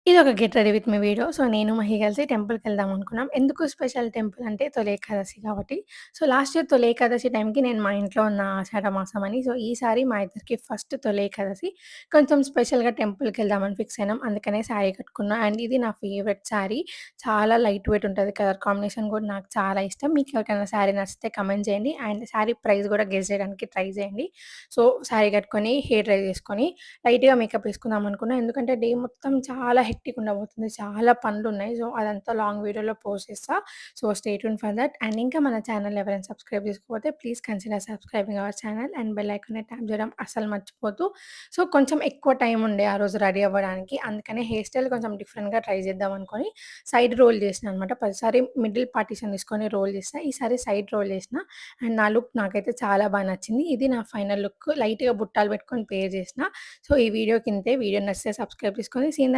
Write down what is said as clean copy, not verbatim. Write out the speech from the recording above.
ఇదొక get ready with me video. So, నేను, మహి కలిసి టెంపుల్‌కెళ్దాం అనుకున్నాం. ఎందుకు స్పెషల్ టెంపుల్ అంటే తొలి ఏకాదశి కాబట్టి. సో, లాస్ట్ ఇయర్ తొలి ఏకాదశి టైంకి నేను మా ఇంట్లో ఉన్న ఆషాఢ మాసం అని. సో, ఈసారి మా ఇద్దరికి ఫస్ట్ తొలి ఏకాదశి. కొంచెం స్పెషల్‌గా టెంపుల్‌కెళ్దామని ఫిక్స్ అయినాం. అందుకనే శారీ కట్టుకున్నా. అండ్ ఇది నా ఫేవరెట్ శారీ. చాలా లైట్ వెయిట్ ఉంటది. కలర్ కాంబినేషన్ కూడా నాకు చాలా ఇష్టం. మీకు ఎవరికైనా శారీ నచ్చితే కామెంట్ చేయండి. అండ్ శారీ ప్రైస్ కూడా గెస్ చేయడానికి ట్రై చేయండి. సో, శారీ కట్టుకొని, హెయిర్ డ్రై చేసుకొని లైట్‌గా మేకప్ ఏసుకుందాం అనుకున్నా. ఎందుకంటే డే మొత్తం చాలా హెక్టిక్ ఉండబోతుంది. చాలా పనులున్నాయి. సో, అదంతా లాంగ్ వీడియోలో పోస్ట్ చేస్తా. So, stay tune for that. And ఇంకా మన ఛానెల్‌ని ఎవరైనా సబ్స్క్రైబ్ చేసుకోకపోతే please consider subscribing our channel and bell ఐకాన్‌ని ట్యాప్ చేయడం అస్సలు మర్చిపోద్దు. సో, కొంచెం ఎక్కువ టైం ఉండే ఆ రోజు రెడీ అవ్వడానికి. అందుకనే హెయిర్ స్టైల్ కొంచెం డిఫరెంట్‌గా ట్రై చేద్దాం అనుకోని సైడ్ రోల్ చేసినా అనమాట. ప్రతిసారి మిడిల్ పార్టిషన్ తీసుకొని రోల్ చేస్తా. ఈసారి సైడ్ రోల్ చేసిన. అండ్ నా లుక్ నాకైతే చాలా నచ్చింది. ఇది నా ఫైనల్ లుక్. లైట్‌గా బుట్టాలు పెట్టుకొని పేర్ చేసిన. సో, ఈ వీడియోకి ఇంతే. వీడియో నచ్చితే సబ్స్క్రైబ్ చేసుకొని సీన్